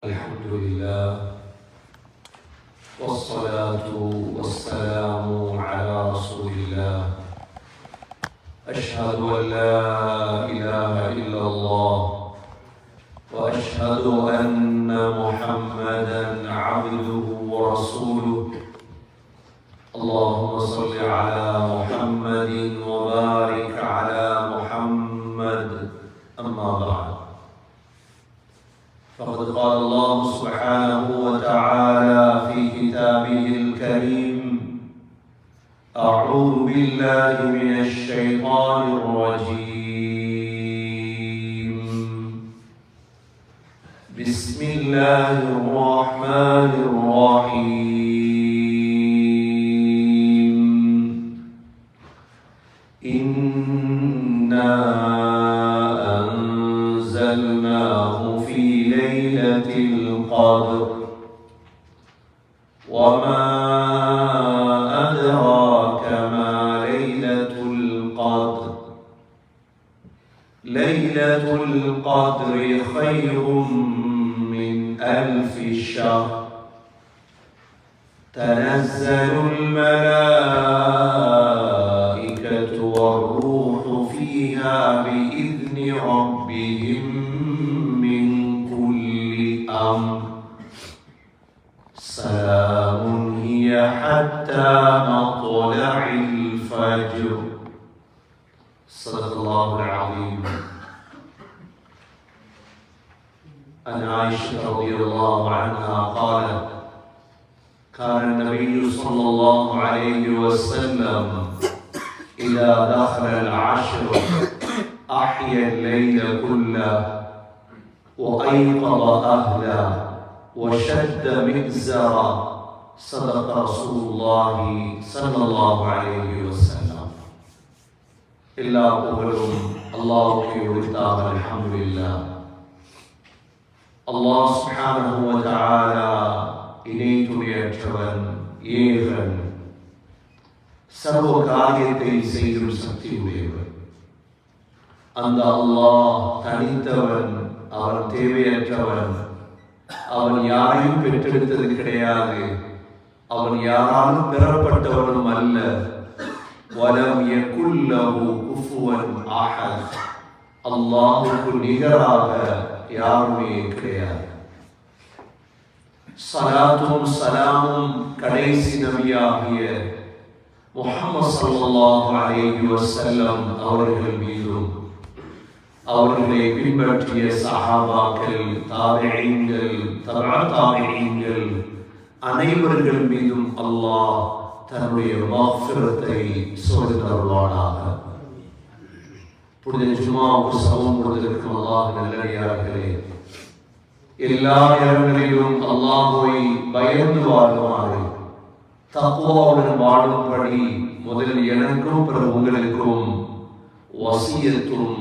الحمد لله والصلاة والسلام على رسول الله. أشهد أن لا إله إلا الله وأشهد أن محمدا عبده ورسوله. اللهم صل على محمد وبارك على محمد. أما بعد، فقد قال الله سبحانه وتعالى في كتابه الكريم: أعوذ بالله من الشيطان الرجيم. بسم الله الرحمن الرحيم. إنا أنزلناه في ليلة القدر وما أدراك ما ليلة القدر. ليلة القدر خير من 1000 شهر. تنزل الملائكة والروح فيها بإذن ربهم من كل أمر. سلام هي حتى مطلع الفجر. صدق الله العظيم. عن عائشة رضي الله عنها قالت: كان النبي صلى الله عليه وسلم إذا دخل العشر أحيا الليل كله وأيقظ أهله وشد مئزرا. صدق رسول الله صلى الله عليه وسلم. எல்லா புகழும் அல்லாஹ்வுக்கே உரித்தாக. அல்ஹம்துலில்லாஹ். அல்லாஹ் சுப்ஹானஹு வ தஆலா இணை துணையற்றவன், ஏகன், சர்வ காரியத்தை செய்யும் சக்தி உடையவன். அந்த அல்லாஹ் தனித்தவன், அவன் தேவையற்றவன். அவன் யாரையும் பெற்றெடுத்தது கிடையாது, அவன் யாராலும் பெறப்பட்டவனும் அல்ல. வலம் யகுல் லஹு குஃபுவன் அஹத். அல்லாஹ்வுக்கு நிகராக யாருமே கிடையாது. ஸலாத்தும் ஸலாமும் கடைசி நபியாகிய முஹம்மது ஸல்லல்லாஹு அலைஹி வஸல்லம் அவர்கள் மீதும், அவர்களை பின்பற்றிய சஹாபாக்கள், தாபிஈன்கள், தபஅ தாபிஈன்கள் அனைவர்கள் மீதும் அல்லாஹ் தன்னுடைய மஃபிரத்தை சொரிந்தருள்வானாக. புனித ஜும்ஆவுக்கு சமம் கொடுத்திருக்கும் அல்லாஹ் நல்லடியார்களே, எல்லா நேரங்களிலும் அல்லாஹ்வை பயந்து வாழுமாறு, தக்வாவுடன் வாழும்படி முதலில் எனக்கும் பிறகு உங்களுக்கும் வசியத்தும்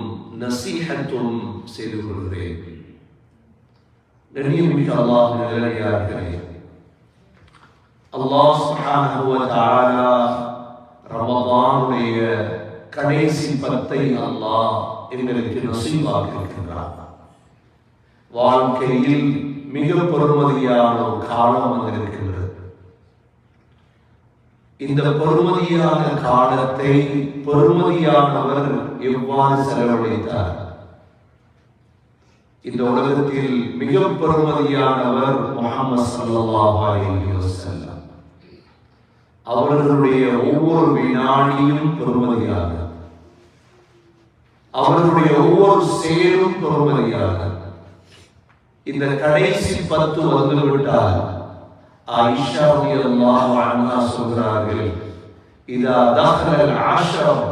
நசீஹத்தும் செய்து கொள்கிறேன். கண்ணியமிக்க அல்லாஹ் நல்லடியார்களே, அல்லாஹ் சுப்ஹானஹு வ தஆலா ரமதானுடைய கடைசி 10 அல்லாஹ் எங்களுக்கு நசீபாக்கி இருக்கின்றார். வாழ்க்கையில் மிக பெருமதியான ஒரு காலம் வந்திருக்கின்றது. இந்த பெருமதியான காலத்தை பெருமதியானவர் எவ்வாறு செலவழித்தார்? இந்த உலகத்தில் மிக பெருமதியானவர் முஹம்மது ஸல்லல்லாஹு அலைஹி வஸல்லம். அவர்களுடைய ஒவ்வொரு வினாடியும் பெருமதியானது, அவர்களுடைய ஒவ்வொரு செயலும் பெருமதியானது. இந்த கடைசி 10 வந்துவிட்டால் ஆயிஷா ரலியல்லாஹு அன்ஹா சொல்கிறார்கள்: இதா தஹலல் அஷர்,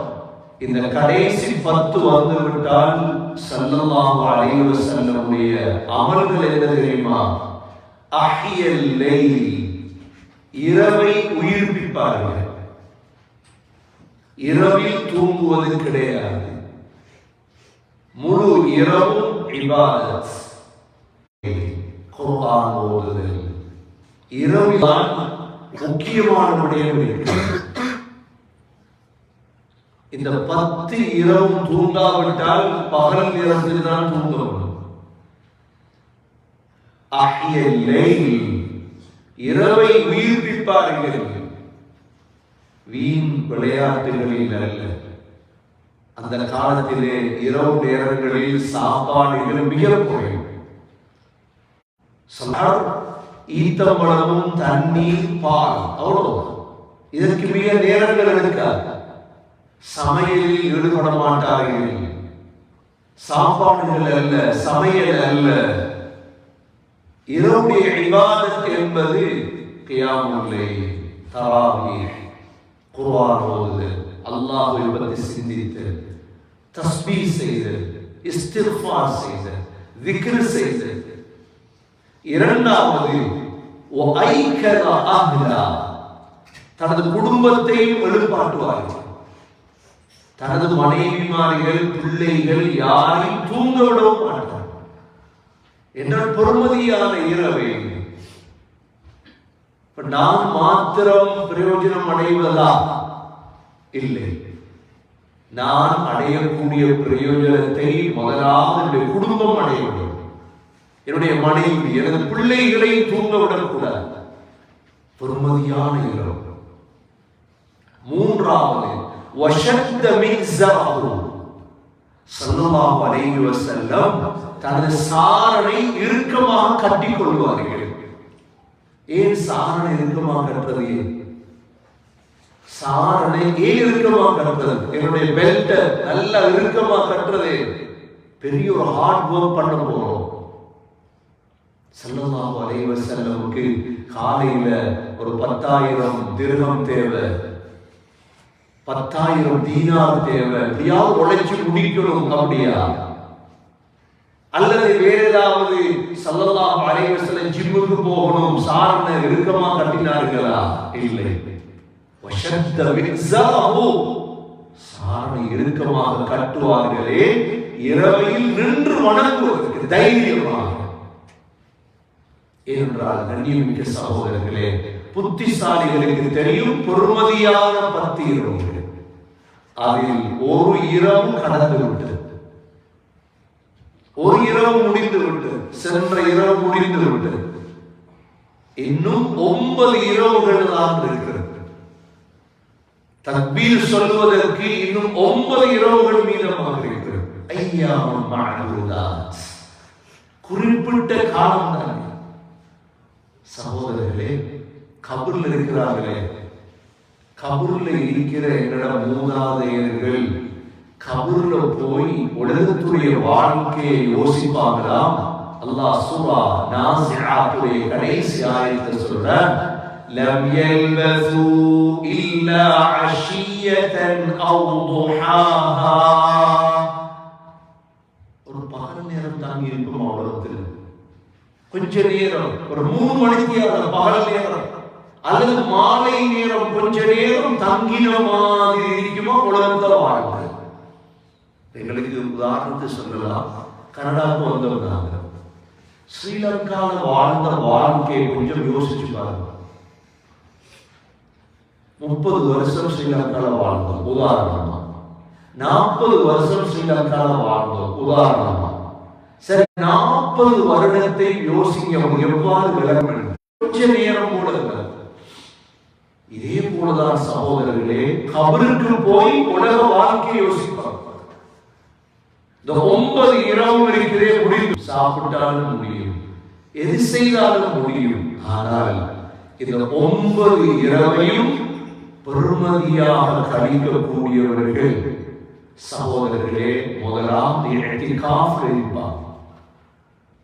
இந்த கடைசி 10 வந்துவிட்டால் ஸல்லல்லாஹு அலைஹி வஸல்லமுடைய அமல்கள் என்ன தெரியுமா? அஹ்யல் லைல், இரவை உயிர்ப்பிப்பார்கள். இரவில் தூங்குவது கிடையாது, முழு இரவும் இபாதத், குர்ஆன் ஓதுதல். இரவுதான் முக்கியமான விடயம் இருக்கிறது. இந்த 10 இரவும் தூங்காவிட்டால் பகல் நேரத்தில் தான் தூங்க வேண்டும். அஹ்யல் லைல், இரவை உயிர்ப்பிப்பார்கள். வீண் விளையாட்டுகளில் அல்ல. அந்த காலத்திலே இரவு நேரங்களில் சாப்பாடுகள் மிக குறையும். ஈத்தம்பழமும் தண்ணீர் பால் அவ்வளவு. இதற்கு மிக நேரங்கள் எடுக்காது. சமையலில் ஈடுபட மாட்டார்கள். சாப்பாடுகள் அல்ல, சமையல் அல்ல. இரவுடைய இபாதத் என்பது கியாமுல் லைல், தராவீஹ், குர்ஆன் ஓதுதல், அல்லாஹ்வை பற்றி சிந்தித்தல், தஸ்பீஹ் செய்தல், இஸ்திக்ஃபார் செய்தல், திக்ர் செய்தல். இரண்டாவது வஐகத அஹ்லா, தனது குடும்பத்தையும் எழுப்பாட்டுவார்கள். தனது மனைவிமார்கள், பிள்ளைகள் யாரையும் தூங்க விடவும் மாட்டார். என்றால் பொறுமதியான இரவை நான் மாத்திரம் பிரயோஜனம் அடைவதா? இல்லை. நான் அடையக்கூடிய பிரயோஜனத்தை முதலாவது என்னுடைய குடும்பம் அடைய வேண்டும். என்னுடைய மனைவி, எனது பிள்ளைகளை தூங்க விடக்கூடாது. பொறுமதியான இரவு. மூன்றாவது வஷத்த மிஸ்ஸாஹு, ஸல்லல்லாஹு அலைஹி வஸல்லம் தனது சாரனை இறுக்கமாக கட்டிக் கொள்வார்கள். ஏன் சாரணை இறுக்கமாக கட்டுறது? சாரணை ஏன் இறுக்கமாக கட்டுறது? என்னுடைய பெல்ட் நல்லா இறுக்கமாக கட்டுறது பெரிய ஒரு ஹார்ட் ஒர்க் பண்ண போறோம். ஸல்லல்லாஹு அலைஹி வஸல்லமுக்கு காலையில ஒரு 10,000 திர்ஹம் தேவை, 10,000 தீனார் தேவை. எப்படியாவது உழைச்சு முடிக்கணும். அப்படியா? அல்லது வேற ஏதாவது ஸல்லல்லாஹு அலைஹி வஸல்லம் ஜிம்முக்கு போகணும், சாரணை இறுக்கமா கட்டினார்களா? இல்லை. வஷத்த மிஸ்ஸாஹு, சாரணை இறுக்கமாக கட்டுவார்களே இரவையில் நின்று வணங்குவதற்கு தைரியமாக. ஏனென்றால் கண்ணியமிக்க சகோதரர்களே, புத்திசாலிகளுக்கு தெரியும் பொறுமதியான 10 இரவுகள். அதில் ஒரு இரவு கடந்து விட்டது, ஒரு இரவு முடிந்து விட்டது, சென்ற இரவு முடிந்து விட்டது. இன்னும் 9 இரவுகள் தான் இருக்கிறது. தக்பீர் சொல்வதற்கு இன்னும் 9 இரவுகள் மீதமாக இருக்கிறது. ஐயாமுல் மஅதூதாத், குறிப்பிட்ட காலம் தான். சகோதரர்களே, கபர்ல இருக்கிறார்களே, கபர்ல இருக்கிற எங்களோட மூதாதையர்கள் கபர்ல போய் உலகத்துடைய வாழ்க்கையை யோசிப்பாங்களாம். அல்லாஹ் சூரா நாஸிஆத்துடைய கடைசி ஆயத்தை சொல்றார், லம் யல்பஸு இல்லா அஷியத்தன் அவ் துஹாஹா. ஒரு பகல் நேரம் தாங்கி இருக்கும் உலகத்தில். கொஞ்ச நேரம், ஒரு 3 மணிக்கு பகல் நேரம் அல்லது மாலை நேரம் கொஞ்ச நேரம் தங்கின மாதிரி இருக்குமா உலகத்துல வாழ்க்கை. எங்களுக்கு உதாரணத்தை சொல்லலாம். கனடாவுக்கு வந்தவங்க ஸ்ரீலங்கால வாழ்ந்த வாழ்க்கையை கொஞ்சம் யோசிச்சு பாருங்க. 30 வருஷம் ஸ்ரீலங்கால வாழ்ந்தோம் உதாரணமா, 40 வருஷம் ஸ்ரீலங்கால வாழ்ந்தோம் உதாரணமா. சரி, 40 வருடத்தை யோசிக்க எவ்வாறு விளக்கம்? கொஞ்ச நேரம் கூட இல்லை. இதே போலதான் சகோதரர்களே, கபருக்கு போய் உலக வாழ்க்கையை யோசிப்பாங்க. இந்த 9 இரவு இருக்கிறே முடியும். சாப்பிட்டாலும் முடியும், எது செய்தாலும் முடியும். ஆனால் இந்த 9 இரவையும் பெருமதியாக கழிக்கக்கூடியவர்கள் சகோதரர்களே, முதலாம் இஅ்திகாஃப் இருப்பாங்க.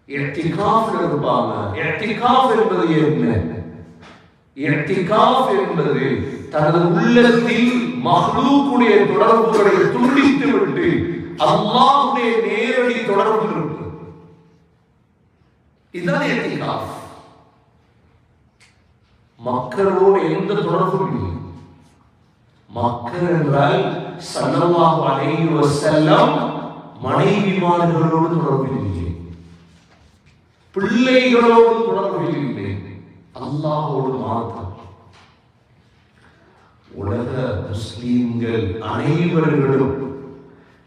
இஅ்திகாஃப் இருப்பாங்க. இஅ்திகாஃப் என்பது என்ன? இஅ்திகாஃப் என்பது தனது உள்ளத்தில் மஹ்லூக்குடைய தொடர்புகளை துண்டித்து விட்டு அல்லாஹ்வுடைய நேரடி தொடர்பு இருக்கு. இதுதான் இஅ்திகாஃப். மக்களோடு எந்த தொடர்பும் இல்லை. மக்கள் என்றால் ஸல்லல்லாஹு அலைஹி வஸல்லம் மனைவிமார்களோடு தொடர்பு இல்லை, பிள்ளைகளோடு தொடர்பு இல்லை, அல்லாஹ்வோடு மாத்திரம். உலக முஸ்லிம்கள் அனைவர்களும்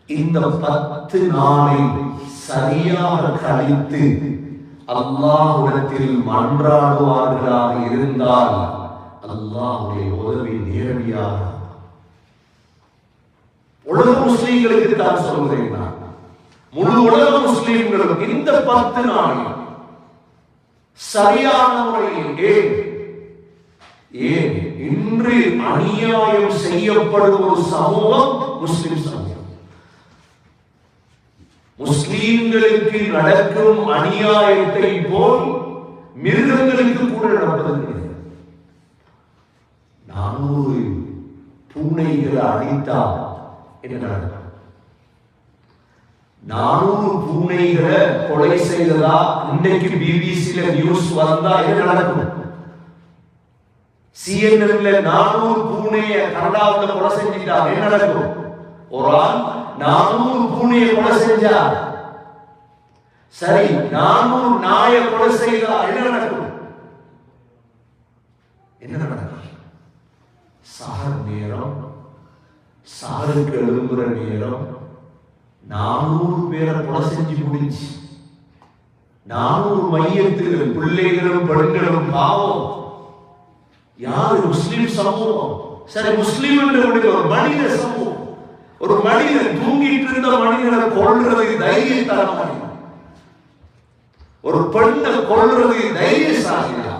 இந்த 10 நாளை சரியாக கழித்து அல்லாஹ்விடத்தில் மன்றாடுவார்களாக இருந்தால் அல்லாஹ்வுடைய உதவி நேரடியாக உலக முஸ்லிம்களுக்கு தான் சொல்கிறேன். நான் முழு உலக முஸ்லிம்களும் இந்த 10 நாளில் சரியான முறையில் ஏன் இன்று அநியாயம் செய்யப்படும் ஒரு சமூகம் முஸ்லிம் சமூகம். முஸ்லிம்களுக்கு நடக்கும் அநியாயத்தை போல் மிருகங்களுக்கு கூட நடப்பது. 400 பூனைகளை அடித்தால் என்ன நடக்கும்? 400 பூனைகளை கொலை செய்ததா இன்னைக்கு பிபிசில நியூஸ் வந்தா என்ன நடக்கும்? CNN 400 பூனைய கனடாவில் கொலை செஞ்சிட்டா என்ன நடக்கும்? ஒரு ஆள் 400 பூனையை கொலை செஞ்சா சரி, 400 நாயை கொலை செய்தா என்ன நடக்கும்? என்ன நடக்கும்? சஹர் நேரம், சஹருக்கு எழும்புற நேரம் 400 பேரை கொலை செஞ்சு முடிஞ்சு 400 மையத்தில் பிள்ளைகளும் பெண்களும் பாவம். யாரு? முஸ்லிம் சமூகம். சரி, முஸ்லிம் என்று ஒரு மனித சமூகம். ஒரு மனிதன் தூங்கிட்டு இருந்த மனிதனை கொல்றது தைரியத்தான, ஒரு பெண்ணை கொல்றது தைரியசாலியா,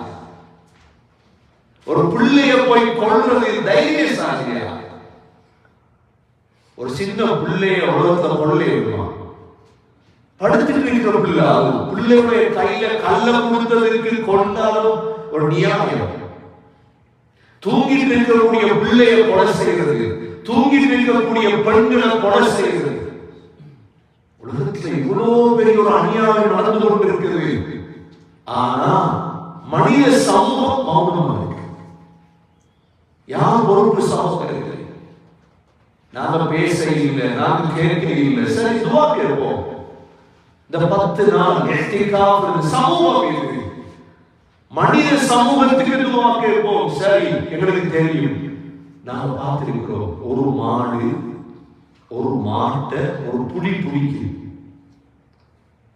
ஒரு பிள்ளைய போய் கொல்றது தைரியசாலியா? ஒரு சின்ன பிள்ளைய உலகத்தை கொள்ளையிடுமா? படுத்துட்டு இருக்கிற பிள்ளை, பிள்ளையுடைய கையில கல்ல கொடுத்ததற்கு கொண்டாலும் ஒரு நியாயம். தூங்கிட்டு இருக்கக்கூடிய பிள்ளைய கொலை செய்கிறது, தூங்கிட்டு இருக்கக்கூடிய பெண்களை கொலை செய்கிறது. உலகத்தில் இவ்வளவு பெரிய ஒரு அநியாயம் நடந்து கொண்டிருக்கிறது. ஆனா மனித சமூகம் மௌனமா இருக்கு. யார் பொறுப்பு? சமூகம். நாங்க பேச இல்லை, நாங்க கேட்க இல்லை. சரி, துவா கேட்போம். இந்த 10 நாள் சமூகம் இருக்கு, மனித சமூகத்துக்கு துவா கேட்போம். சரி, எங்களுக்கு தெரியும், நாங்க பார்த்திருக்கிறோம், ஒரு மாடு ஒரு மாட்டை ஒரு புலி பிடிக்குது,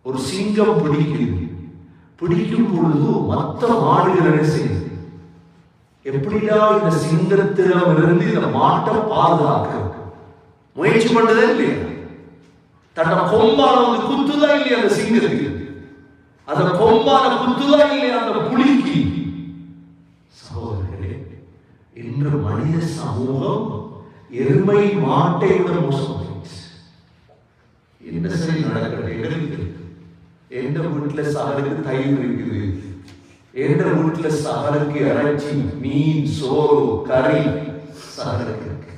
ஒரு சிங்கம் பிடிக்குது. பிடிக்கும் பொழுது மற்ற மாடுகள் என்ன செய்யுது? எப்படிடா இந்த சிங்கத்திடம் இருந்து இந்த மாட்டை பாதுகாக்க முயற்சி பண்ணதே இல்லையா? தன்னை கொம்பால வந்து குத்துதா இல்லையா அந்த சிங்கத்துக்கு? அந்த கொம்பால குத்துதா இல்லையா அந்த புலிக்கு? சகோதரர்களே, இன்று மனித சமூகம் எருமை மாட்டை விட மோசம். என்ன சரி நடக்கிறது? எந்த வீட்டுல சகலுக்கு தயிர் இருக்குது, எந்த வீட்டுல சகலுக்கு இறைச்சி, மீன், சோறு, கறி சகலுக்கு இருக்கு.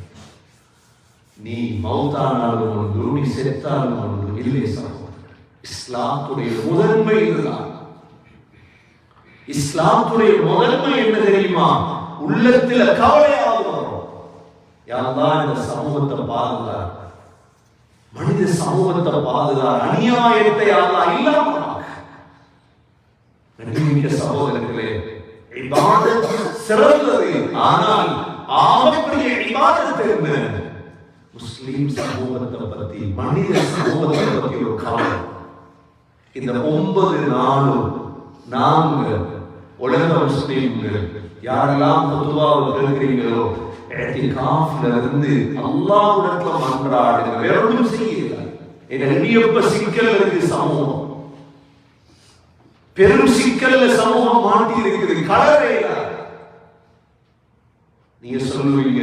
நீ மௌத்தானாலும் ஒன்று, நீ செத்தாலும் ஒன்று. இல்லை சகோதரர், இஸ்லாத்துடைய முதன்மை இதுதான். இஸ்லாத்துடைய முதன்மை என்ன தெரியுமா? உள்ளத்துல கவலையாவது வரும், யாரெல்லாம் இந்த சமூகத்தை பாதுகார், மனித சமூகத்தை பாதுகார், அநியாயத்தை யாரெல்லாம் இல்லாம சகோதரர்களே. இபாதத் சிறந்தது, ஆனால் ஆகப்பெரிய இபாதத் என்ன? முஸ்லிம் சமூகத்தை பத்தி, மனித சமூகத்தை பத்தி ஒரு கவலை. இந்த 9 நாளும் நாங்க உலக முஸ்லிம்கள் யாரெல்லாம் பொதுவாக கேட்கிறீங்களோ, இத்திகாஃப்ல இருந்து அல்லாஹ்விடத்துல மன்றாடுங்க, வேற ஒன்றும் செய்யல. எங்க சிக்கல் இருக்கு சமூகம், பெரும் சிக்கல்ல சமூகம் மாட்டி இருக்குது, கலரையில. நீங்க சொல்லுவீங்க,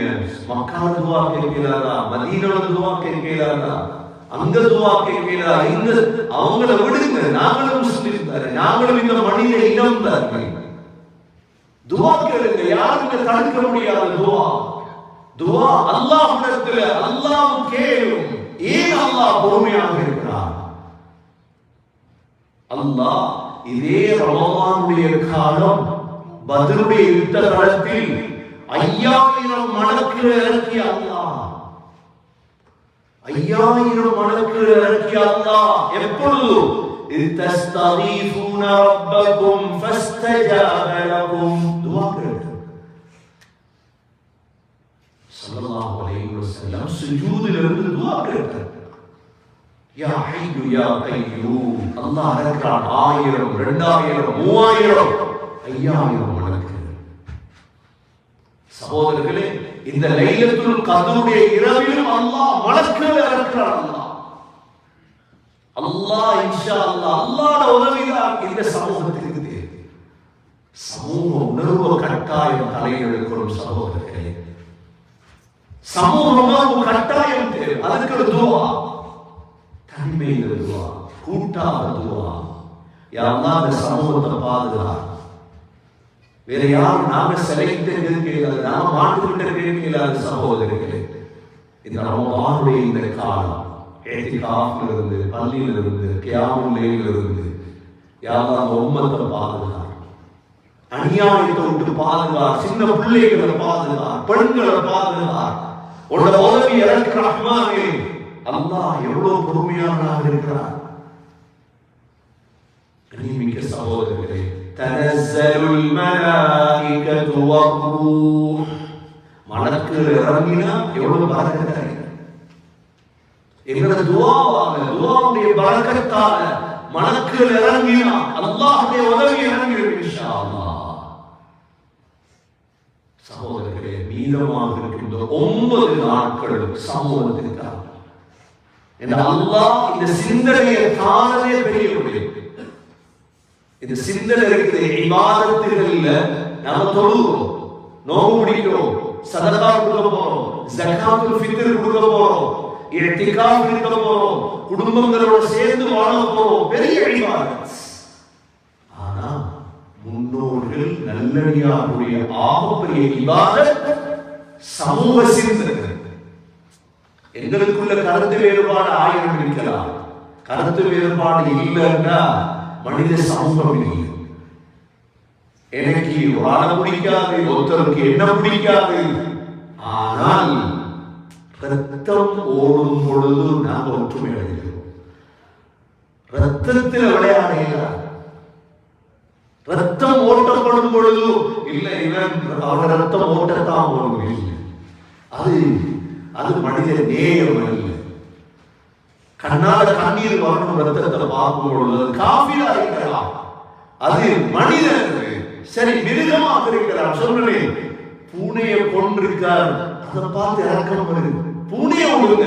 மக்கால துவா கேட்கிறாரா, மதீனால துவா கேட்கிறாரா, அங்க துவா கேட்கிறா, இங்க அவங்கள விடுங்க, நாங்களும் முஸ்லிம் தானே, நாங்களும் இந்த மனித இனம் தானே. துவா கேளுங்க, யாருமே தடுக்க முடியாத துவா. துவா அல்லாஹ்விடத்துல அல்லாஹ் கேளும். ஏன் அல்லாஹ் பொறுமையாக இருக்கிறார்? அல்லாஹ் இதே ரமலானுடைய காலம், பத்ருடைய யுத்த காலத்தில் 5000 மலக்குகள் இறக்கிய அல்லாஹ், 5000 மலக்குகள் இறக்கிய அல்லாஹ். எப்பொழுது? இத்தஸ்தகீஃபூன ரப்பக்கும் ஃபஸ்தஜாப லகும். துஆ கேட்டு ஸல்லல்லாஹு அலைஹி வஸல்லம் சுஜூதில் இருந்து துஆ கேட்டார். யா ஹய்யு யா கய்யூம். அல்லாஹ் இருக்கிறான். 1000 2000 3000 5000 மடங்கு. சகோதரர்களே, இந்த லைலத்துல் கத்ருடைய இரவிலும் அல்லாஹ் மலக்குகளை இறக்கிறான். அல்லாஹ் இன்ஷா அல்லாஹ் அல்லாஹ்வுடைய உதவிதான் இந்த சமூகத்திற்கு தேவை. சமூக உணர்வு கட்டாயம் தலையெடுக்கணும் சகோதரர்களே. சமூக உணர்வு கட்டாயம் தேவை. அதுக்கு ஒரு துவா, தனிமையில் துவா, கூட்டாக துவா. யா அல்லாஹ் இந்த சமூகத்தை பாதுகா. வேற யாரும் நாம செலக்ட் கேட்கல, நாம மாட்டுக்கிட்ட கேட்கல. சகோதரர்களே, இந்த ரமதானுடைய இந்த காலம் ஏத்திகாஃப்ல இருந்து, பள்ளியில இருந்து, கியாமுல் லைல்ல இருந்து, யா அல்லாஹ் உம்மத்தை பாதுகா, அநியாயத்தை விட்டு பாதுகா, சின்ன பிள்ளைகளை பாதுகா, பெண்களை பாதுகா. உன்னோட உதவி எனக்கு ரஹ்மானே. அல்லாஹ் எவ்வளவு பொறுமையானவனாக இருக்கிறார். கண்ணியமிக்க சகோதரர்களே, தனஸ்ஸலுல் மலாயிகத்து வர்ரூஹ், மலக்குகள் இறங்கினா எவ்வளவு பரக்கத். எங்களோட துஆவால, துஆவுடைய பரக்கத்தால மலக்குகள் இறங்கினா அல்லாஹ்வுடைய உதவி இறங்கிடும் இன்ஷா அல்லாஹ். சகோதரர்களே, மீதமாக இருக்கின்ற 9 நாட்கள் சமூகத்திற்காக இந்த அல்லாஹ் இந்த சிந்தனையை தானே பெரிய முடியும். இந்த சிந்தனை இருக்கிற இபாதத்துகள்ல நாம தொழுகிறோம், நோன்பு பிடிக்கிறோம், சதகா கொடுக்க போறோம், ஜகாத்துல் ஃபித்ர் கொடுக்க போறோம், இத்திகாஃப் இருக்க போறோம், குடும்பங்களோட சேர்ந்து வாழ போறோம். பெரிய இபாதத். ஆனா முன்னோர்கள் நல்லடியாருடைய ஆகப்பெரிய இபாதத் சமூக சிந்தனை. எங்களுக்குள்ள கருத்து வேறுபாடு 1000 இருக்கலாம். கருத்து வேறுபாடு இல்லைன்னா மனித சமூகம் இல்லை. எனக்கு வாழ பிடிக்காது, ஒருத்தருக்கு என்ன பிடிக்காது. ஆனால் ரத்தம் ஓடும் பொழுது நாம் ஒற்றுமை அடைகிறோம். ரத்தத்தில் விளையாடுகிறார். ரத்தம் ஓட்டப்படும் பொழுது இல்லை, இவன் அவர் ரத்தம் ஓட்டத்தான் ஓடும். அது அது மனித நேயம் அல்ல. கண்ணால கண்ணீர் வரணும், ரத்தத்தை பார்க்கும் பொழுது காபிரா இருக்கலாம். அது மனிதன். சரி, மிருகமாக இருக்கிறார். சொல்றேன், பூனையை கொண்டிருக்கார், அதை பார்த்து இறக்கம் வருது. பூனையை விடுங்க,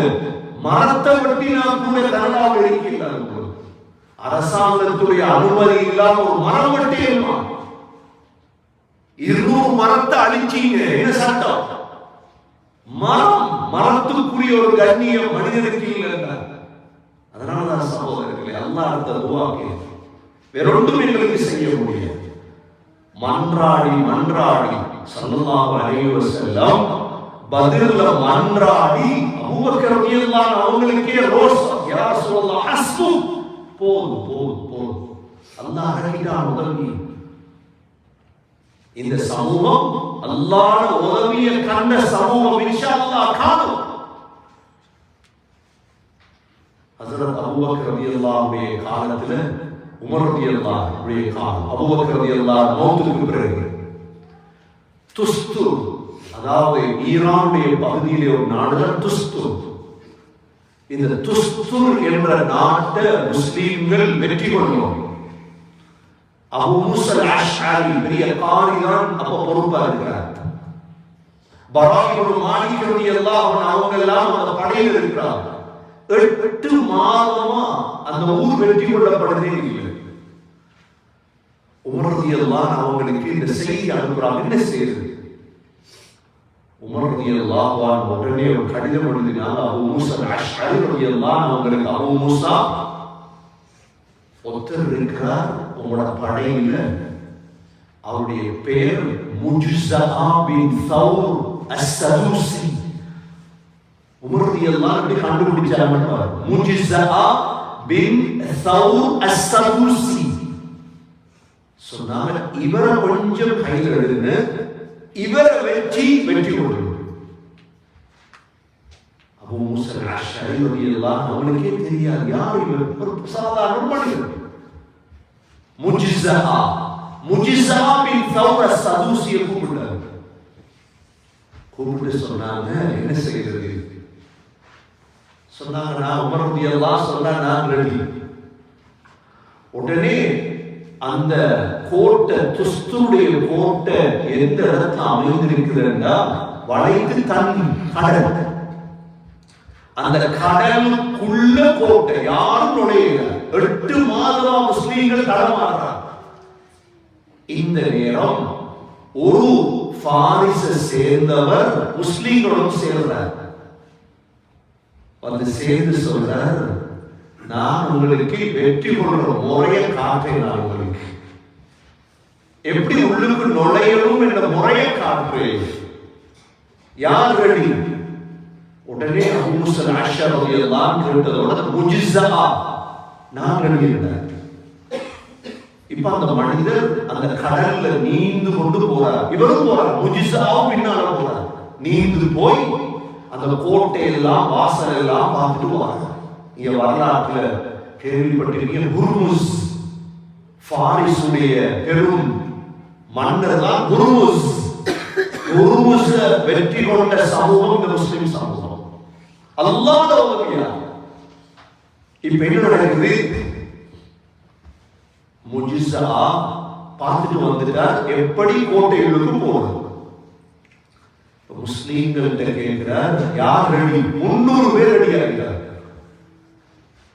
மரத்தை வெட்டினா பூனை கனடாவில் இருக்கிறார். அரசாங்கத்துடைய அனுமதி இல்லாம ஒரு மரம் வெட்டிடுமா? 200 மரத்தை அழிச்சீங்க, என்ன சட்டம்? மரத்துக்குரிய ஒரு கண்ணியம் மனிதனுக்கு இல்லை. அதனாலதான் சகோதரர்களே, அல்லாஹ் அந்த துஆ கேட்க வேற ஒன்றும் எங்களுக்கு செய்ய முடியாது. மன்றாடி மன்றாடி ஸல்லல்லாஹு அலைஹி வஸல்லம் பத்ர்ல மன்றாடி அபூபக்கர் ரலியல்லாஹு அன்ஹு அவங்களுக்கே ரோஸ், யா ரசூலல்லாஹ் ஹஸ்பு, போதும் போதும் போதும், அல்லாஹ் இறக்கிட்டான் உதவி. இந்த சமூகம் அல்லாஹ்வுடைய உதவியை கண்ட சமூகம் இன்ஷா அல்லாஹ் காணும். ஹஜ்ரத் அபூபக்கர் ரலியல்லாஹு அன்ஹுடைய காலத்துல உமர் ரலியல்லாஹு அன்ஹுடைய காலம், அபூபக்கர் ரலியல்லாஹு அன்ஹு மௌத்துக்கு பிறகு துஸ்துர், அதாவது ஈரானுடைய பகுதியிலே ஒரு நாடுதான் துஸ்துர். இந்த துஸ்துர் என்ற நாட்டை முஸ்லிம்கள் வெற்றி கொண்டோம். அபூ மூஸா அல்-அஷ்அரி பெரிய காரிதான் அப்ப பொறுப்பா இருக்கிறார். பரா இப்னு மாலிக் ரலியல்லாஹு அன்ஹு அவங்க எல்லாம் அந்த படையில் இருக்கிறார். 8 மாதமா அந்த ஊர் வெற்றி கொள்ளப்படவே இல்லை. உமர் ரலியல்லாஹு அன்ஹு அவங்களுக்கு இந்த செய்தி அனுப்புறாங்க, என்ன செய்யுது? உமர் ரலியல்லாஹு அன்ஹு உடனே ஒரு கடிதம் எழுதினாங்க அபூ மூஸா அல்-அஷ்அரி ரலியல்லாஹு அன்ஹு அவங்களுக்கு, அபூ மூஸா, ஒருத்தர் இருக்கிறார் உங்களோட படையில, அவருடைய பெயர் முஜ்ஸா பின் சௌர் அஸ்-சதூசி. உமர் ரலியல்லாஹு அன்ஹு கண்டுபிடிச்சாங்க, முஜ்ஸா பின் சௌர் அஸ்-சதூசி. சொன்னாங்க, இவரை கொஞ்சம் கையில் எடுங்க, இவரை வெற்றி கொடுங்க. அபூ மூஸா அல்-அஷ்அரி ரலியல்லாஹு அன்ஹு அவங்களுக்கே தெரியாது யார் இவர், ஒரு சாதாரண மனிதர். முஜ்ஸா பின் சௌர் அஸ்-சதூசியை கூப்பிட்டு சொன்னாங்க, என்ன செய்யறது? சொன்னாங்க, நான் உமர் ரலியல்லாஹு சொன்னா நான் ரெடி. உடனே அந்த கோட்டை, துஸ்துடைய கோட்டை எந்த இடத்துல அமைந்திருக்கிறதுன்னா வளைந்து தண்ணி கடல், அந்த கடலுக்குள்ள கோட்டை, யாரும் நுழையல. 8 மாதமா முஸ்லீம்கள் கடமாடுறாங்க. இந்த நேரம் ஒரு பாரிஸ சேர்ந்தவர் முஸ்லீம்களும் சேர்றார். வந்து சேர்ந்து சொல்றார், நான் உங்களுக்கு வெற்றி கொள்ற முறையை காட்டுறேன், நான் உங்களுக்கு எப்படி உள்ளுக்கு நுழையணும் என்ற முறையை காட்டுறேன், யார் ரெடி? உடனே அபூ மூஸா அஷ்அரி ரலியல்லாஹு அன்ஹு கேட்டதோட முஜிஸா, நான் ரெடி என்றார். இப்ப அந்த மனிதர் அந்த கடல்ல நீந்து கொண்டு போறார், இவரும் போறார், முஜிஸாவும் பின்னால போறார். நீந்து போய் அந்த கோட்டையெல்லாம் வாசல் எல்லாம் பார்த்துட்டு வராங்க. இங்க வரலாற்றுல கேள்விப்பட்டிருக்கீங்க, ஹுர்முஸ், ஃபாரிஸுடைய பெரும் மன்னர் தான் ஹுர்முஸ். ஹுர்முஸ் வெற்றி கொண்ட சமூகம் இந்த முஸ்லிம் சமூகம். அல்லாஹ் உதவியா. இப்ப என்ன நடக்குது? முஜிஸா பார்த்துட்டு வந்துட்டார், எப்படி கோட்டைகளுக்கு போறது. முஸ்லீம்கள்ட்ட கேட்கிறார், யார் ரெடி? 300 பேர் ரெடி ஆகிறார்.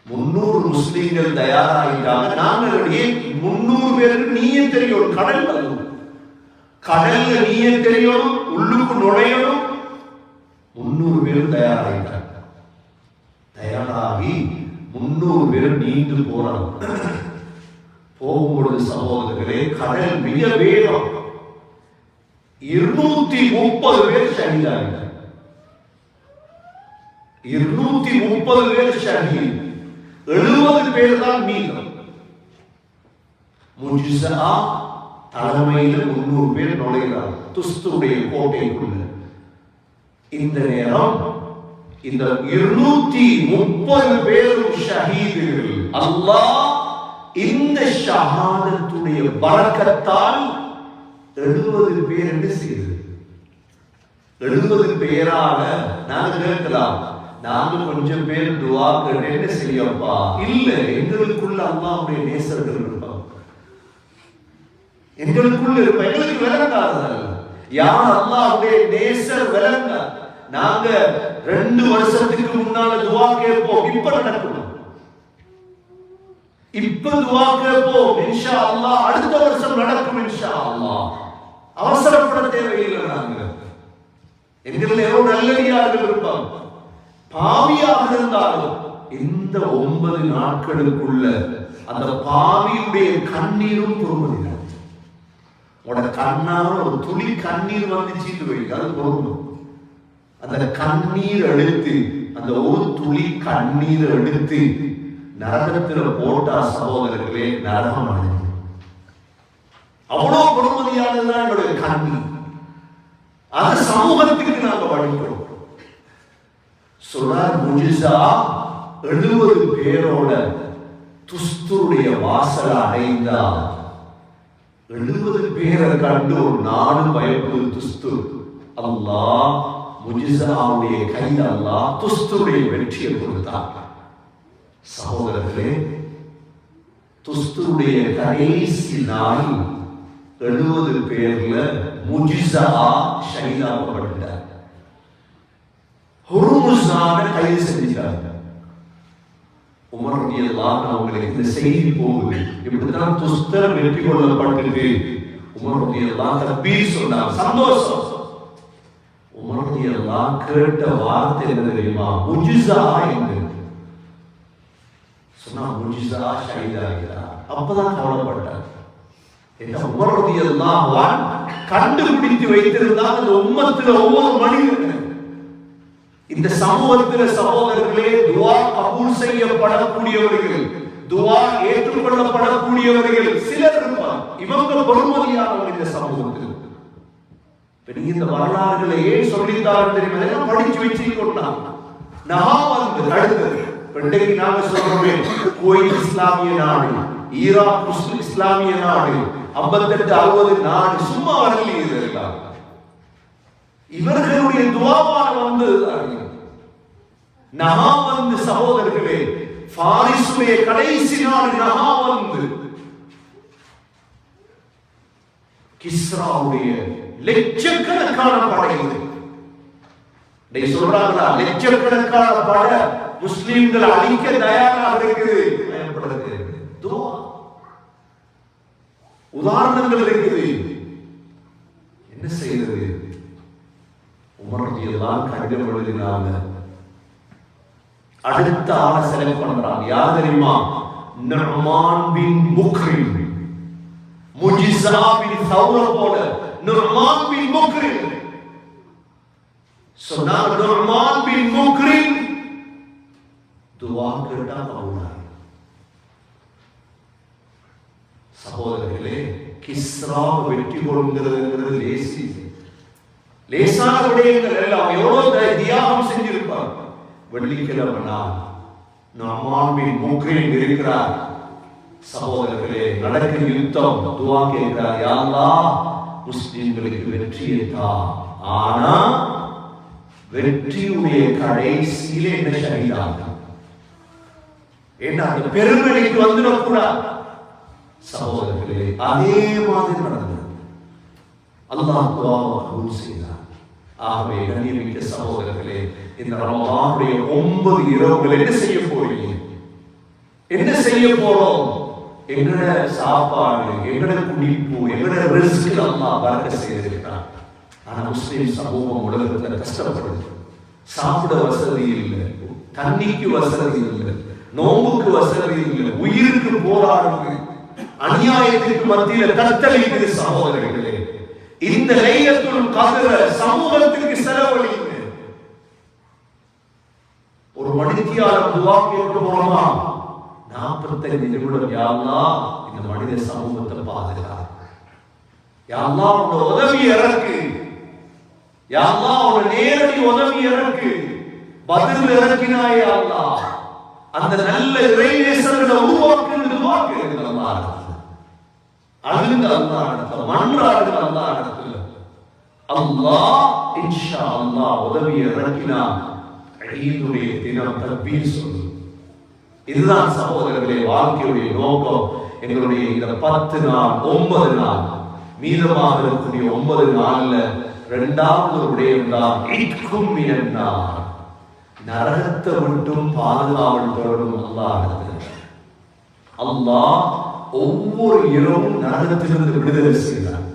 300 முஸ்லீம்கள் தயாராகிட்டாங்க, நாங்க ரெடி. 300 பேருக்கு நீயே தெரியும், கடல் கடல்ல நீயே தெரியும், உள்ளுக்கு நுழையணும். 300 பேரும் தயாராகிட்டாங்க. தயாராகி 300 பேர் நீந்து போறாங்க. போகும்பொழுது சகோதரர்களே, கடல் மிக வேகம். 230 பேர் ஷஹீதாகிட்டார். 230 பேர் ஷஹீத், 70 பேர் தான் மீதம். முஜிஸா தலைமையில் 300 பேர் நுழைகிறார் துஸ்துடைய கோட்டைக்குள்ள. இந்த நேரம் இந்த 230 பேரும் ஷஹீதுகள். அல்லாஹ் இந்த ஷஹாதத்துடைய பரக்கத்தால் 70 பேர் என்று செய்து. 70 பேராக நாங்க கேட்கலாம், நாங்க கொஞ்சம் பேர் துஆ கேட்டேன்னு செய்யப்பா. இல்ல, எங்களுக்குள்ள அல்லாஹ்வுடைய நேசர்கள் இருப்பாங்க, எங்களுக்குள்ள இருப்பாங்க. எங்களுக்கு விளங்காதது யார் அல்லாஹ்வுடைய நேசர் விளங்க. நாங்க 2 வருஷத்துக்கு முன்னால துஆ கேட்போம், இப்ப நடக்கும். இப்ப துஆ கேட்போம், இன்ஷா அல்லாஹ் அடுத்த வருஷம் நடக்கும் இன்ஷா அல்லாஹ். அவசரப்பட தேவையில்லை. நாங்க எங்களில் எவ்வளவு நல்லடியார்கள் இருப்பாங்க, பாவியாக இருந்தாலும் இந்த 9 நாட்களுக்குள்ள அந்த பாவியுடைய கண்ணீரும் பொறுமதில்லை. உங்களோட கண்ணால ஒரு துளி கண்ணீர் வந்துச்சு வைக்க, அது பொறுமை. அந்த கண்ணீர் எடுத்து, அந்த ஒரு துளி கண்ணீர் எடுத்து நரகத்தில் போட்டா சகோதரர்களே, நரகம் அடைஞ்சு. அவ்வளவு பொறுமதியானதுதான் என்னுடைய கண்ணீர். அது சமூகத்துக்கு நாங்க வழிகிறோம். சொல்றார் முஜிஸா 70 பேரோட துஸ்துடைய வாசலை அடைந்தா 70 பேரை கண்டு ஒரு நாடு பயப்படுது. துஸ்து அல்லாஹ் முஜிஸாவுடைய கையில் அல்லாஹ் துஸ்துடைய வெற்றியை கொடுத்தார். சகோதரர்களே, துஸ்துடைய கடைசி நாள் 70 பேர்ல முஜிஸா ஷஹீதாக்கப்பட்டார். ஹுர்முஸான கைது செஞ்சாங்க. உமர் ரலியல்லாஹு அன்ஹு அவங்களுக்கு இந்த செய்தி போகுது, இப்படிதான் துஸ்தர் வெற்றி கொள்ளப்பட்டிருக்கு. உமர் ரலியல்லாஹு தக்பீர் சொன்னார், சந்தோஷம். உமர் ரலியல்லாஹு கேட்ட வார்த்தை என்ன தெரியுமா? முஜிஸா என்று சொன்னா. முஜிஸா ஷஹீதாகிறார். அப்பதான் கவலைப்பட்டார். உமர் ரலியல்லாஹு அன்ஹு கண்டுபிடித்து வைத்திருந்தால் இந்த உம்மத்துல ஒவ்வொரு மனிதனும், இந்த சமூகத்தில சகோதரர்களே, துஆ கபூல் செய்யப்படக்கூடியவர்கள், துஆ ஏற்றுக்கொள்ளப்படக்கூடியவர்கள் சிலர் இருப்பார். இவங்க பொறுமதியானவர்கள் இந்த சமூகத்தில். இந்த வரலாறுகளை ஏன் சொல்லித்தார் தெரியுமா? எல்லாம் படிச்சு வச்சுக்கொண்டான். நகாவது அடுத்தது இன்றைக்கு நாங்க சொல்றோமே, குவைத் இஸ்லாமிய நாடு, ஈராக் முஸ்லிம் இஸ்லாமிய நாடு, 58-60 நாடு சும்மா வரலையே. இதெல்லாம் இவர்களுடைய துஆவால வந்தது. நஹாவந்து சகோதரர்களே, பாரிசுடைய கடைசி நாடு நஹாவந்து கிஸ்ராவுடைய லட்சக்கணக்கான படைகள் சொல்றாங்களா, லட்சக்கணக்கான படை முஸ்லிம்கள் அழிக்க தயாராக இருக்குது. உதாரணங்கள் இருக்குது. என்ன செய்யறது? உமர் ரலியல்லாஹு கடிதம் எழுதினாங்க. அடுத்த ஆளை செலக்ட் பண்றாங்க. யார் தெரியுமா? நுஅமான் பின் முக்ரிம். முஜிஸா பின் சௌரா போல நுஅமான் பின் முக்ரிம். சொன்னாங்க நுஅமான் பின் முக்ரிம் துஆ கேட்டா கபூல். சகோதரர்களே, கிஸ்ரா வெற்றி கொள்கிறது லேசான விடயங்கள் எல்லாம் எவ்வளவு தியாகம் செஞ்சிருப்பார். வெள்ளிக்கிழமை நாள் நுஅமான் பின் முக்ரிம் இருக்கிறார். சகோதரர்களே, நடக்கிற யுத்தம், துஆ கேட்கிறார், யா அல்லாஹ் முஸ்லிம்களுக்கு வெற்றியை தா. ஆனா வெற்றியுடைய கடைசியிலே என்ன ஷஹீதாக, ஏன்னா அந்த பெருமைக்கு வந்துடக்கூடாது. சகோதரர்களே, அதே மாதிரி நடந்தது. அல்லாஹ் துஆவை கபூல் செய்தார். ஆகவே கண்ணியமிக்க சகோதரர்களே, இந்த ரமலானுடைய 9 இரவுகள் என்ன செய்ய போறீங்க? என்ன செய்ய போறோம்? எங்கட சாப்பாடு, எங்கட குடிப்பு, எங்கட ரிஸ்க் அல்லாஹ் பரக்கத் செய்திருக்கிறார். ஆனா முஸ்லிம் சமூகம் உலகத்துல கஷ்டப்படுது. சாப்பிட வசதி இல்லை, தண்ணிக்கு வசதி இல்லை, நோம்புக்கு வசதி இல்லை, உயிருக்கு போராடுது, அநியாயத்திற்கு மத்தியில் கத்தளிக்குது. சகோதரர்களே, இந்த லைலத்துல் கத்ர சமூகத்திற்கு செலவழிங்க. ஒரு மனிதத்தியாளர் துஆ கேட்க போறோமா, 45 நிமிடம் யா அல்லாஹ் இந்த மனித சமூகத்தை பாதுகா, யா அல்லாஹ் உன் உதவி இறக்கு, யா அல்லாஹ் உன் நேரடி உதவி இறக்கு, பதில் இறக்கினாய் யா அல்லாஹ், அந்த நல்ல இறைநேசர்களை உருவாக்குறது துஆ கேட்க அல்லாஹ். அழுங்க அல்லாஹ் இடத்துல, மன்றாடுங்க அல்லாஹ் இடத்துல. அல்லாஹ் இன்ஷா அல்லாஹ் உதவி இறக்கினா ஈதுடைய தினம் தக்பீர் சொல்லு. இதுதான் சகோதரர்களே வாழ்க்கையுடைய நோக்கம். எங்களுடைய இந்த 10 நாள் 9 நாள் மீதமாக இருக்கக்கூடிய 9 நாள்ல இரண்டாவது விடயம் தான் இக்கும் மினன்னார், நரகத்தை விட்டும் பாதுகாவல் தொடரும். அல்லாஹ் ஒவ்வொரு இரவும் நரகத்திலிருந்து விடுதலை செய்தார்.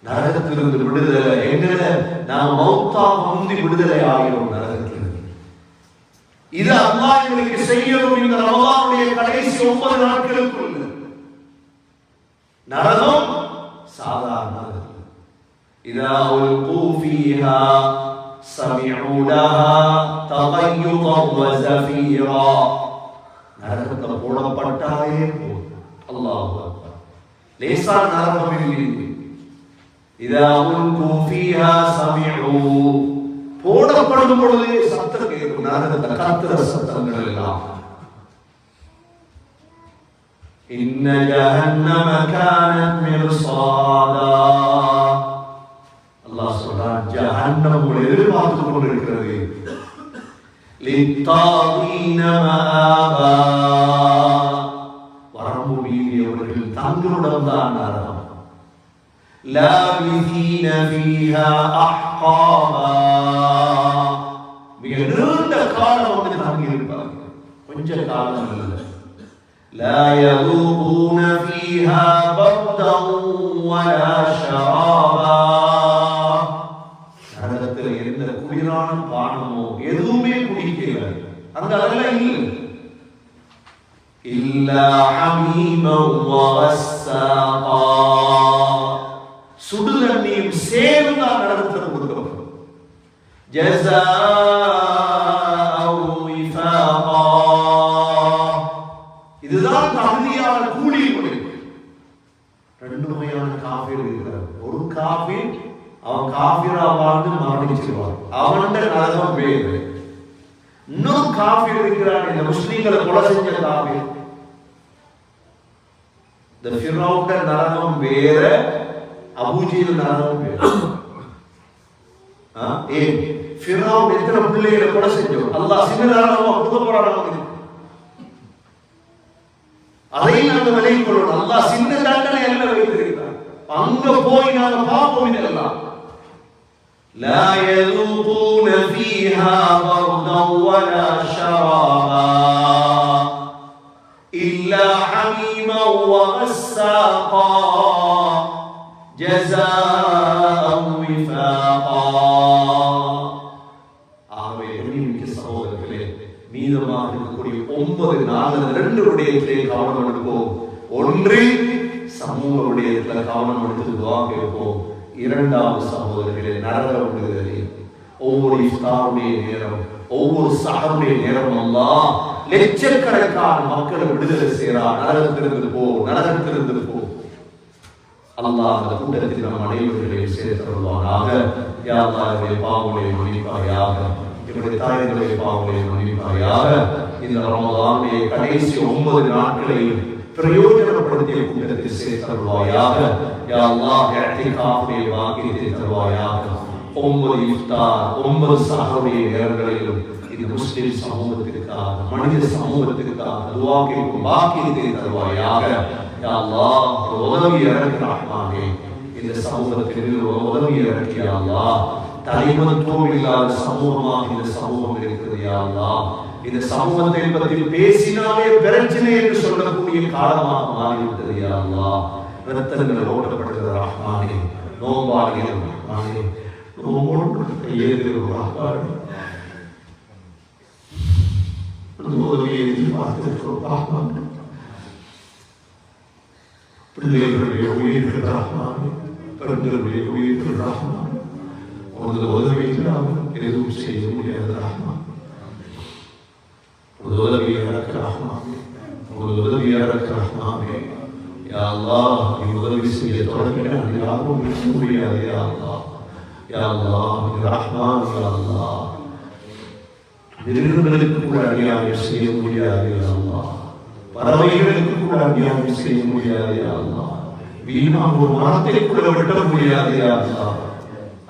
நரகத்திலிருந்து விடுதலை எங்கட நாம் மௌத்தாக முந்தி விடுதலை ஆகிறோம் நரகத்திலிருந்து. இது அல்லாஹ் எங்களுக்கு செய்யணும். இந்த ரமலானுடைய கடைசி 9 நாட்களுக்குள்ள நரகம் சாதாரண இதா உல்கு ஃபீஹா சமிஉ லஹா தகய்யுதன் வ ஸஃபீரா. நரகத்தில் போடப்பட்டாலே போதும். அல்லாஹ் அக்பர். லேசான நரகம் இல்லை. இதா உல்கு ஃபீஹா சமிஉ, போடப்படும் பொழுது சத்தம் கேட்கும். நரகத்தில் கத்துற சத்தங்கள் எல்லாம். இன்ன ஜஹன்னம கானத் மிர்சாதா. அல்லாஹ் சொல்றான், ஜஹன்னம் உங்களை எதிர்பார்த்து கொண்டிருக்கிறது. லித்தாகீன மஆபா, வரம்பு மீறியவர்கள் தங்குமிடம் தான் நரகம். லாபிதீன ஃபீஹா அஹ்காபா, மிக நீண்ட காலம் வந்து தங்கி இருப்பாங்க, கொஞ்ச காலம் இல்லை. லா யذوقون فيها بردا ولا شرابا, நரகத்தில் எந்த குளிரான பானமோ எதுவுமே குடிக்கல. அந்த அதெல்லாம் இல்லை. இல்லா ஹமீமன் வ கஸ்ஸாகா, சுடு தண்ணியும் சேர்ந்து நரகத்தில் கொடுக்கப்படும். ஜஸாஅன் விஃபாகா, இதுதான் தகுதியான கூலி. ரெண்டு வகையான காஃபிர் இருக்கிறார். ஒரு காஃபிர் அவன் காஃபிரா வாழ்ந்து மரணிச்சிருவான், அவன்கிட்ட நரகம் வேறு. இன்னொரு காஃபிர் இருக்கிறான், இந்த முஸ்லிம்களை கொலை செஞ்ச காஃபிர். இந்த ஃபிரௌன் நரகம் வேற, அபூஜஹல் நரகம் வேற. ஏன் ஃபிரௌன் எத்தனை பிள்ளைகளை கொலை செஞ்சோம். அல்லாஹ் சின்னதானமா கொடுக்க போறாங்க. அதை நாங்கள் விலகிக் கொள்ளணும். அல்லாஹ் சின்ன தண்டனை அல்ல வைத்திருக்கிறார். அங்க போய் நாங்கள் பார்ப்போம். இதெல்லாம் لا يذوقون فيها بردا ولا شرابا إلا حميما وغساقا جزاء وفاقا. ஆகவே எண்ணிமிக்க சகோதரர்களே, மீதமாக இருக்கக்கூடிய 9 நாளில் 2 விடயத்திலே கவனம் எடுப்போம். ஒன்று சமூக விடயத்தில் கவனம் எடுத்து துஆ கேட்போம். இரண்டாவது சகோதரர்களே, நரக விடுதலை. ஒவ்வொரு இஃப்தாருடைய நேரம், ஒவ்வொரு சஹருடைய நேரம் அல்லாஹ் லட்சக்கணக்கான மக்களை விடுதலை செய்கிறார். நரகத்திலிருந்து போ, நரகத்திலிருந்து போ. அல்லாஹ் அந்த கூட்டத்தில் நம் அனைவர்களையும் சேர்த்தருள்வானாக. யா அல்லாஹ், என்னுடைய பாவங்களை மன்னிப்பாயாக, என்னுடைய தாய்களுடைய பாவங்களை மன்னிப்பாயாக. இந்த ரமதானுடைய கடைசி 9 நாட்களையும் பிரயோஜனப்படுத்திய கூட்டத்தில் சேர்த்தருள்வாயாக. யா அல்லாஹ், இஅ்திகாஃபுடைய பாக்கியத்தை தருவாயாக. 9 இஃப்தார், 9 சஹருடைய நேரங்களிலும் இந்த முஸ்லிம் சமூகத்திற்காக, மனித சமூகத்திற்காக துஆ கேட்கும் பாக்கியத்தை தருவாயாக. யா அல்லாஹ், உதவி இறக்க ரஹ்மானே, இந்த சமூகத்திற்கு உதவி இறக்க. யா அல்லாஹ், தலைமத்துவம் இல்லாத சமூகமாக இந்த சமூகம் இருக்கிறது. யா அல்லாஹ், இந்த சமூகத்தை பற்றி பேசினாலே பிரச்சனை என்று சொல்லக்கூடிய காலமாக மாறிவிட்டது. யா அல்லாஹ், ரத்தங்கள் ஓட்டப்படுகிற ரஹ்மானே, நோம்பாளிகள் ரஹ்மானே, நோம்போடு கையெழுகிற ரஹ்மானே, உதவியை எதிர்பார்த்திருக்கிறோம் ரஹ்மானே, பிள்ளைகளுடைய உயிர்கள் ரஹ்மானே, பெண்களுடைய உயிர்கள் ரஹ்மானே, உனது உதவி இல்லாமல் எதுவும் செய்ய முடியாது ரஹ்மான். உதவி இறக்க ரஹ்மானே, உதவி இறக்க ரஹ்மானே. யா அல்லாஹ், நீ உதவி செய்ய தொடங்கினால் யாரும் இருக்க முடியாது. யா அல்லாஹ், யா அல்லாஹ், ரஹ்மான். யா அல்லாஹ், மிருகங்களுக்கு கூட அநியாயம் செய்ய முடியாது. யா அல்லாஹ், பறவைகளுக்கு கூட அநியாயம் செய்ய முடியாது. யா அல்லாஹ், வீணாக ஒரு மரத்தை கூட வெட்ட முடியாது. யா அல்லாஹ்,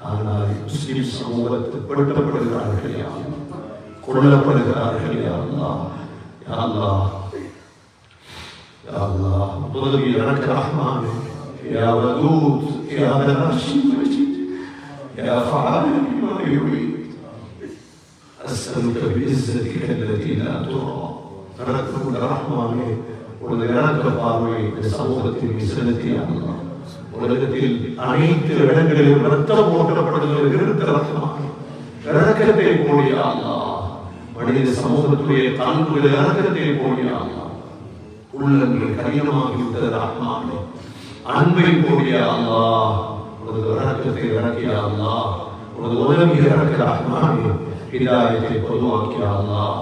ஆனால் முஸ்லிம் சமூகத்தில் வெட்டப்படுகிறார்கள். யா அல்லாஹ், கொல்லப்படுகிறார்கள். யா அல்லாஹ், யா அல்லாஹ், யா அல்லாஹ், உதவி இறக்க ரஹ்மானே. யா வதூத், யா ரஷீத், யா ஃபஆல் லிமா யுரீத். அஸ்அலுக பிஇஸ்ஸதிக அல்லதி லா துரா. இறக்க ரஹ்மானே, உனது இறக்க பார்வை இந்த சமூகத்தின் செலுத்தி. யா அல்லாஹ், உலகத்தில் அனைத்து இடங்களிலும் ரத்தம் ஓட்டப்படுகிறது. நிறுத்த ரஹ்மானே, இறக்கத்தை போடு. யா அல்லாஹ், மனித சமூகத்துடைய கல்விகளை இறக்கத்தை போடு. யா அல்லாஹ், உள்ளங்கள் கடினமாகிவிட்டது ரஹ்மானே, அன்பை போடு. யா அல்லாஹ், உனது இறக்கத்தை இறக்கி. யா அல்லாஹ், உனது உதவி இறக்க ரஹ்மானே, ஹிதாயத்தை பொதுவாக்கி. யா அல்லாஹ்,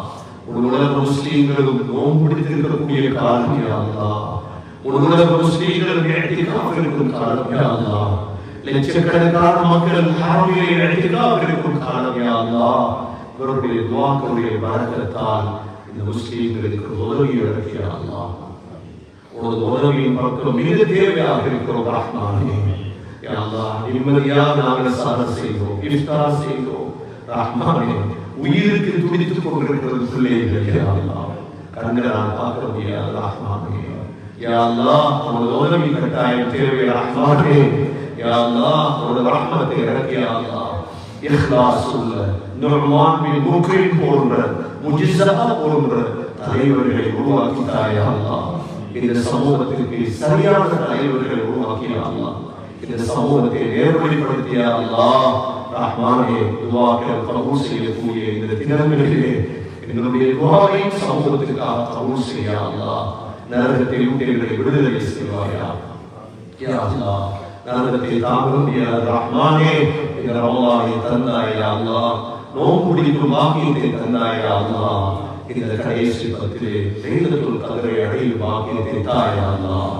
உலக முஸ்லிம்களும் நோன்பு பிடித்திருக்கக்கூடிய காலம். யா அல்லாஹ், உலக முஸ்லிம்களும் இஅ்திகாஃப் இருக்கும் காலம். யா அல்லாஹ், லட்சக்கணக்கான மக்கள் ஹரமிலே இஅ்திகாஃப் இருக்கும் காலம். யா அல்லாஹ், இவருடைய துஆக்களுடைய பரக்கத்தால் இந்த முஸ்லிம்களுக்கு உதவி இறக்கி. யா அல்லாஹ், உனது உதவியின் பக்கம் மிக தேவையாக இருக்கிறோம் ரஹ்மானே. யா அல்லாஹ், நிம்மதியாக நாங்கள் சஹர் செய்தோம், இஃப்தார் செய்தோம் ரஹ்மானே. உயிருக்கு துடித்துக் கொண்டிருக்கிறது பிள்ளைகள். யா அல்லாஹ், கண்களால் பார்க்க முடியாது ரஹ்மானே. யா அல்லாஹ், உனது உதவி கட்டாயம் தேவை ரஹ்மானே. யா அல்லாஹ், உனது ரஹ்மத்தை இறக்கி. யா அல்லாஹ், இஹ்லாஸ் உள்ள நுஅமான் பின் முக்ரிம் போன்ற, முஜிஸா போன்ற தலைவர்களை உருவாக்கிட்டாய். யா அல்லாஹ், இந்த சமூகத்திற்கு சரியான தலைவர்களை உருவாக்கி. யா அல்லாஹ், இந்த சமூகத்தை நேர்வழிப்படுத்திய அல்லாஹ் ரஹ்மானே, துஆக்கள் கபூல் செய்யக்கூடிய இந்த தினங்களிலே எங்களுடைய துஆவை சமூகத்திற்காக கபூல் செய்ய. யா அல்லாஹ், நரகத்தை விட்டு எங்களை விடுதலை செய்வாயா. யா அல்லாஹ், நரகத்தை தாங்க முடியாத ரஹ்மானே, இந்த ரமலானை தந்தாய். யா அல்லாஹ், நோன்பு பிடிக்கும் பாக்கியத்தை தந்தாய். யா அல்லாஹ், இந்த கடைசி பத்திலே லைலத்துல் கத்ரை அடையும் பாக்கியத்தை தாய். யா அல்லாஹ்,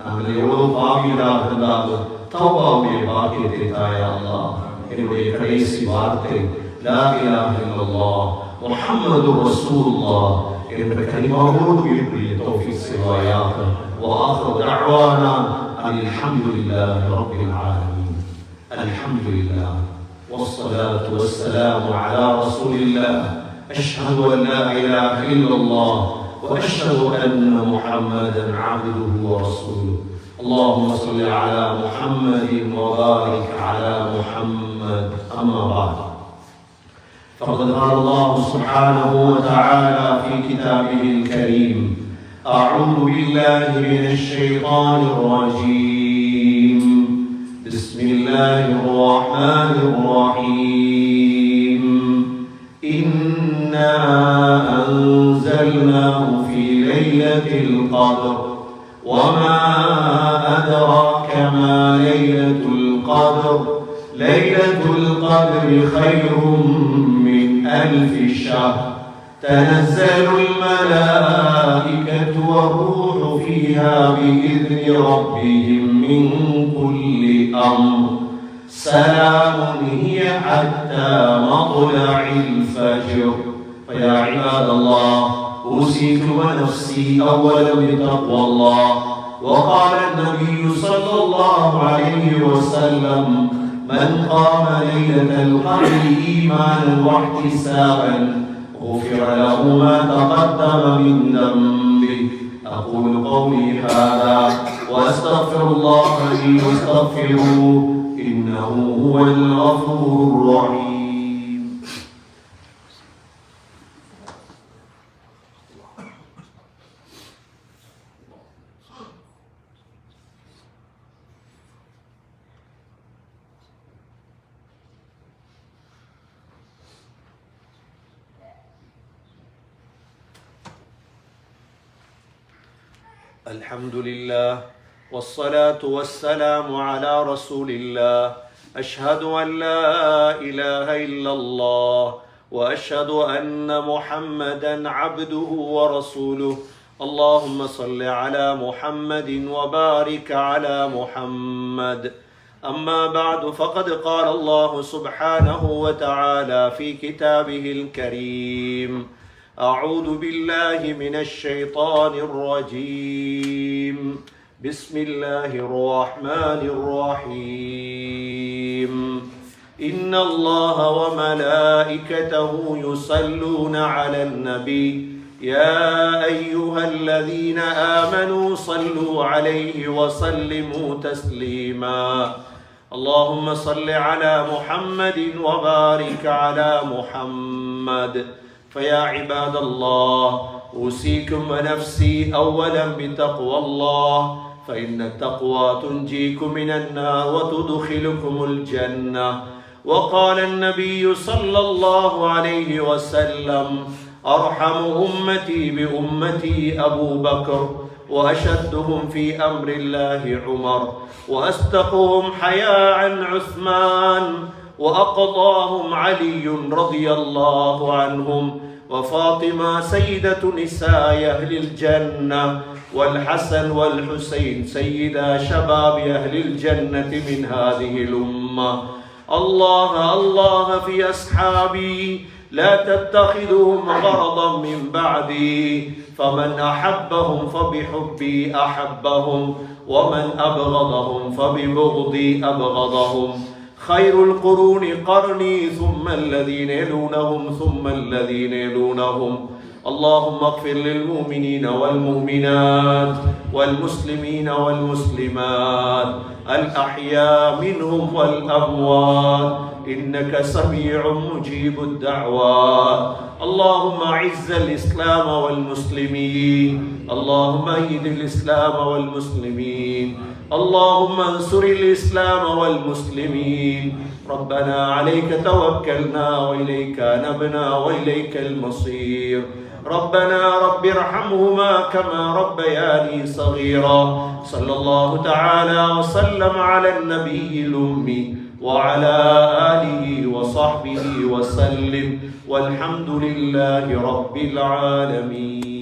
நாங்கள் எவ்வளவு பாவிகளாக இருந்தாலும் தௌபாவுடைய பாக்கியத்தை தாய். யா அல்லாஹ், என்னுடைய கடைசி வார்த்தை லா இலாஹ இல்லல்லாஹ் முஹம்மதுர் ரசூலுல்லாஹ் என்ற கலிமாவோடு இருக்கக்கூடிய தௌஃபீக் செய்வாயாக. وآخر دعوانا أن الحمد لله رب العالمين. الحمد لله والصلاة والسلام على رسول الله أشهد أن لا إله إلا الله وأشهد أن محمدا عبده ورسوله اللهم صل على محمد وبارك على محمد أما بعد فقد قال الله سبحانه وتعالى في كتابه الكريم أعوذ بالله من الشيطان الرجيم بسم الله الرحمن الرحيم إنا أنزلناه في ليلة القدر وما أدراك ما ليلة القدر ليلة القدر خير من 1000 شهر تنزل الملائكة والروح فيها بإذن ربهم من كل أمر سلام هي حتى مطلع الفجر فيا عباد الله أوصيكم ونفسي أولا بتقوى الله وقال النبي صلى الله عليه وسلم من قام ليلة القدر إيمانا واحتسابا غفر له ما تقدم من ذنبه أقول قولي هذا وأستغفر الله لي واستغفروه إنه هو الغفور الرحيم. الحمد لله والصلاة والسلام على رسول الله أشهد أن لا إله إلا الله وأشهد أن محمدا عبده ورسوله اللهم صل على محمد وبارك على محمد أما بعد فقد قال الله سبحانه وتعالى في كتابه الكريم أعوذ بالله من الشيطان الرجيم بسم الله الرحمن الرحيم إن الله وملائكته يصلون على النبي يا أيها الذين آمنوا صلوا عليه وسلموا تسليما اللهم صل على محمد وبارك على محمد فيا عباد الله أوصيكم ونفسي أولا بتقوى الله فإن التقوى تنجيكم من النار وتدخلكم الجنة وقال النبي صلى الله عليه وسلم أرحم أمتي بأمتي أبو بكر وأشدهم في أمر الله عمر وأصدقهم حياء عثمان وأقضاهم علي رضي الله عنهم وفاطمة سيدة نساء أهل الجنة والحسن والحسين سيدا شباب أهل الجنة من هذه الأمة الله الله في أصحابي لا تتخذوهم غرضا من بعدي فمن أحبهم فبحبي أحبهم ومن أبغضهم فببغضي أبغضهم خير القرون قرني ثم الذين يلونهم ثم الذين يلونهم اللهم اغفر للمؤمنين والمؤمنات والمسلمين والمسلمات الأحياء منهم والأموات إنك سميع مجيب الدعوات اللهم أعز الإسلام والمسلمين اللهم أيد الإسلام والمسلمين اللهم انصر الإسلام والمسلمين ربنا عليك توكلنا وإليك نبنا وإليك المصير ربنا رب ارحمهما كما ربياني صغيرا صلى الله تعالى وسلم على النبي الأمي وعلى آله وصحبه وسلم والحمد لله رب العالمين.